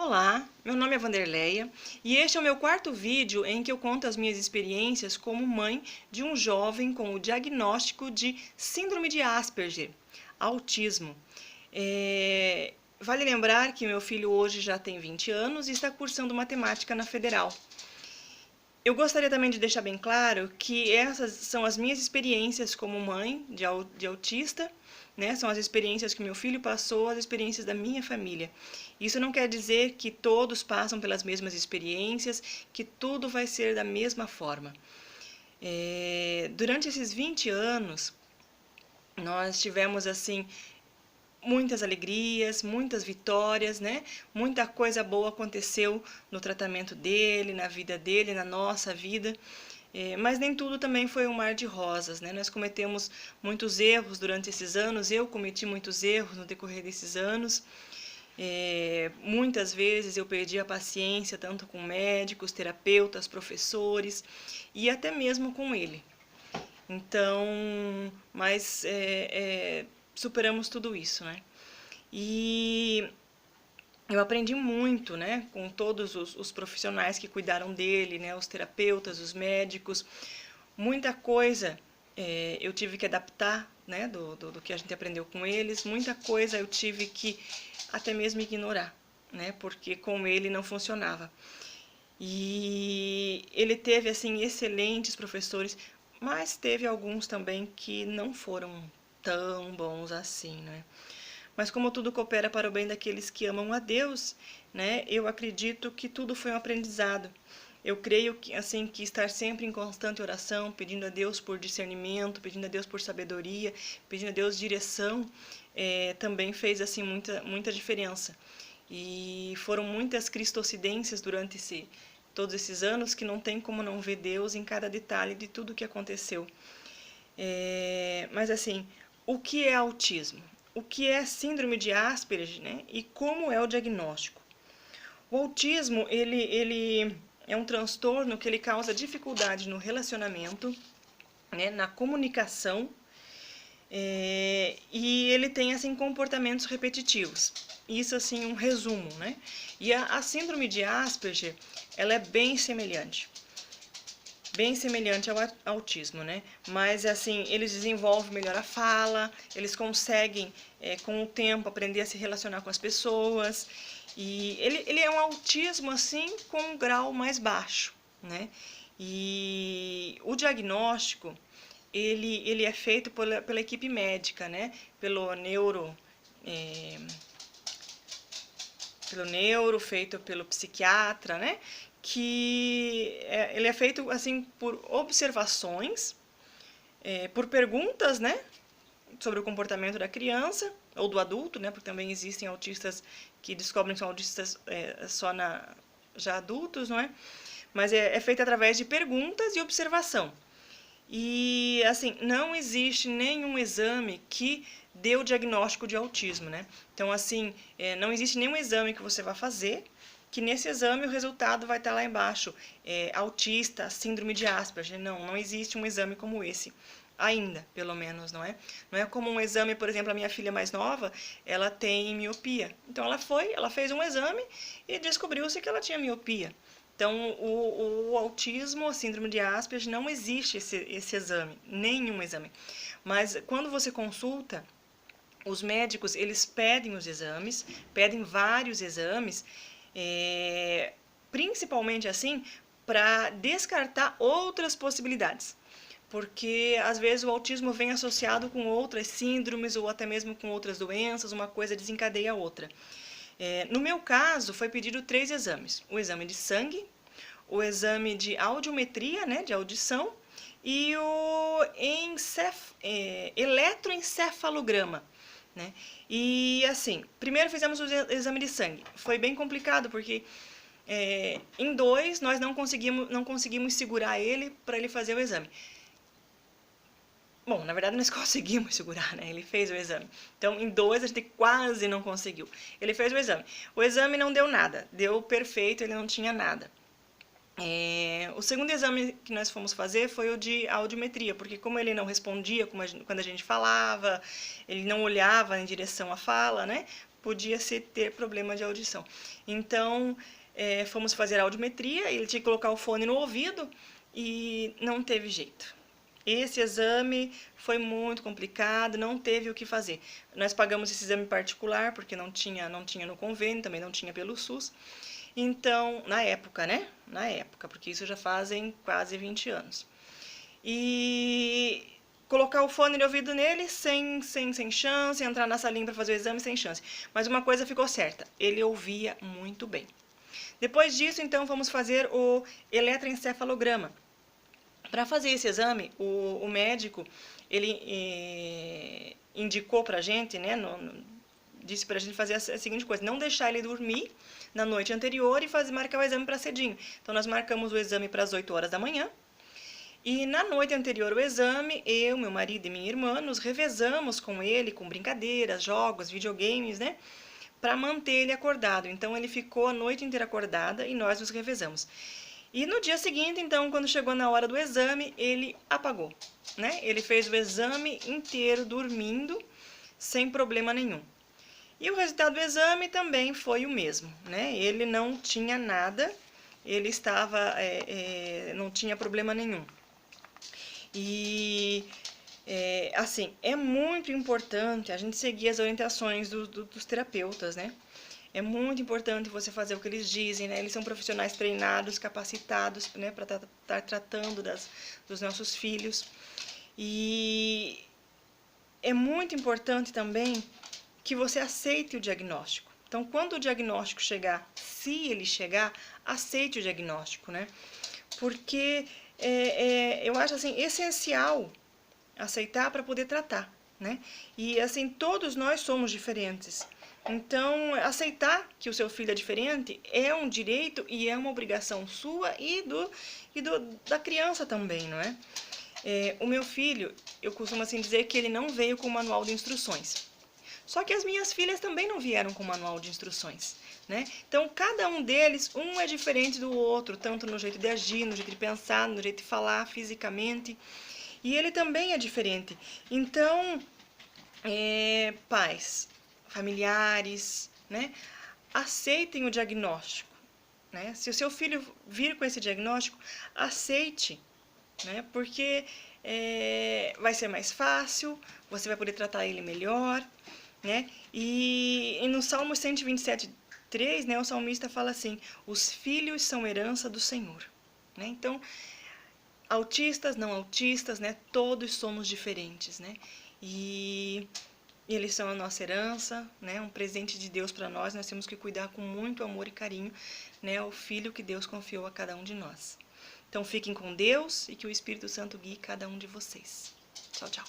Olá, meu nome é Vanderleia e este é o meu quarto vídeo em que eu conto as minhas experiências como mãe de um jovem com o diagnóstico de Síndrome de Asperger, autismo. Vale lembrar que meu filho hoje já tem 20 anos e está cursando matemática na Federal. Eu gostaria também de deixar bem claro que essas são as minhas experiências como mãe de autista, né? São as experiências que meu filho passou, as experiências da minha família. Isso não quer dizer que todos passam pelas mesmas experiências, que tudo vai ser da mesma forma. Durante esses 20 anos, nós tivemos assim muitas alegrias, muitas vitórias, né? Muita coisa boa aconteceu no tratamento dele, na vida dele, na nossa vida. Mas nem tudo também foi um mar de rosas, né? Nós cometemos muitos erros durante esses anos, eu cometi muitos erros no decorrer desses anos. Muitas vezes eu perdi a paciência, tanto com médicos, terapeutas, professores e até mesmo com ele. Então, mas superamos tudo isso, né? E eu aprendi muito, né, com todos os profissionais que cuidaram dele, né, os terapeutas, os médicos. Muita coisa eu tive que adaptar, né, do que a gente aprendeu com eles. Muita coisa eu tive que até mesmo ignorar, né, porque com ele não funcionava. E ele teve, assim, excelentes professores, mas teve alguns também que não foram tão bons assim, né? Mas como tudo coopera para o bem daqueles que amam a Deus, né? Eu acredito que tudo foi um aprendizado. Eu creio que assim que estar sempre em constante oração, pedindo a Deus por discernimento, pedindo a Deus por sabedoria, pedindo a Deus direção, também fez assim muita diferença. E foram muitas cristocidências durante todos esses anos que não tem como não ver Deus em cada detalhe de tudo que aconteceu. Mas assim, o que é autismo? O que é síndrome de Asperger, né? E como é o diagnóstico? O autismo, ele é um transtorno que ele causa dificuldade no relacionamento, né? Na comunicação, e ele tem assim comportamentos repetitivos. Isso assim um resumo, né? E a síndrome de Asperger, ela é bem semelhante ao autismo, né? Mas assim, eles desenvolvem melhor a fala, eles conseguem com o tempo aprender a se relacionar com as pessoas. E ele é um autismo assim com um grau mais baixo, né? E o diagnóstico ele é feito pela equipe médica, né? Pelo neuro, feito pelo psiquiatra, né? Que ele é feito assim por observações, por perguntas, né? Sobre o comportamento da criança ou do adulto, né? Porque também existem autistas que descobrem que são autistas já adultos, não é? Mas é feito através de perguntas e observação. E, assim, não existe nenhum exame que dê o diagnóstico de autismo, né? Então, assim, não existe nenhum exame que você vai fazer que nesse exame o resultado vai estar lá embaixo. Autista, síndrome de Asperger. Não existe um exame como esse. Ainda, pelo menos, não é? Não é como um exame, por exemplo, a minha filha mais nova, ela tem miopia. Então, ela fez um exame e descobriu-se que ela tinha miopia. Então, o autismo, a síndrome de Asperger, não existe esse exame, nenhum exame. Mas quando você consulta, os médicos, eles pedem os exames, pedem vários exames, principalmente assim, para descartar outras possibilidades. Porque às vezes o autismo vem associado com outras síndromes ou até mesmo com outras doenças, uma coisa desencadeia a outra. No meu caso, foi pedido 3 exames. O exame de sangue, o exame de audiometria, né, de audição, e o eletroencefalograma, né? E assim, primeiro fizemos o exame de sangue. Foi bem complicado, porque em 2 nós não conseguimos segurar ele para ele fazer o exame. Bom, na verdade nós conseguimos segurar, né? Ele fez o exame. Então, em 2 a gente quase não conseguiu. Ele fez o exame. O exame não deu nada. Deu perfeito, ele não tinha nada. O segundo exame que nós fomos fazer foi o de audiometria, porque como ele não respondia quando a gente falava, ele não olhava em direção à fala, né? podia ter problema de audição. Então, fomos fazer a audiometria, ele tinha que colocar o fone no ouvido e não teve jeito. Esse exame foi muito complicado, não teve o que fazer. Nós pagamos esse exame particular, porque não tinha no convênio, também não tinha pelo SUS. Então, na época, né? Na época, porque isso já fazem quase 20 anos. E colocar o fone de ouvido nele sem chance, entrar na salinha para fazer o exame sem chance. Mas uma coisa ficou certa, ele ouvia muito bem. Depois disso, então, vamos fazer o eletroencefalograma. Para fazer esse exame, o médico, ele indicou para a gente, né, disse para a gente fazer a seguinte coisa, não deixar ele dormir na noite anterior e marcar o exame para cedinho. Então, nós marcamos o exame para as 8 horas da manhã, e na noite anterior ao exame, eu, meu marido e minha irmã nos revezamos com ele, com brincadeiras, jogos, videogames, né? Para manter ele acordado. Então ele ficou a noite inteira acordada e nós nos revezamos. E no dia seguinte, então, quando chegou na hora do exame, ele apagou, né? Ele fez o exame inteiro dormindo, sem problema nenhum. E o resultado do exame também foi o mesmo, né? Ele não tinha nada, ele estava, não tinha problema nenhum. E, assim, é muito importante a gente seguir as orientações dos terapeutas, né? É muito importante você fazer o que eles dizem, né? Eles são profissionais treinados, capacitados, né, para estar tratando dos nossos filhos. E é muito importante também que você aceite o diagnóstico. Então, quando o diagnóstico chegar, se ele chegar, aceite o diagnóstico, né? Porque eu acho assim essencial aceitar para poder tratar, né? E assim todos nós somos diferentes. Então aceitar que o seu filho é diferente é um direito e é uma obrigação sua e da criança também, não é? O meu filho, eu costumo assim dizer que ele não veio com manual de instruções. Só que as minhas filhas também não vieram com manual de instruções, né? Então, cada um deles, um é diferente do outro, tanto no jeito de agir, no jeito de pensar, no jeito de falar, fisicamente. E ele também é diferente. Então, pais, familiares, né? Aceitem o diagnóstico, né? Se o seu filho vir com esse diagnóstico, aceite, né? Porque vai ser mais fácil, você vai poder tratar ele melhor, né? E no Salmo 127:3, né, o salmista fala assim: os filhos são herança do Senhor, né? Então, autistas, não autistas, né, todos somos diferentes, né? E eles são a nossa herança, né? Um presente de Deus para nós. Nós temos que cuidar com muito amor e carinho, né, o filho que Deus confiou a cada um de nós. Então, fiquem com Deus e que o Espírito Santo guie cada um de vocês. Tchau, tchau.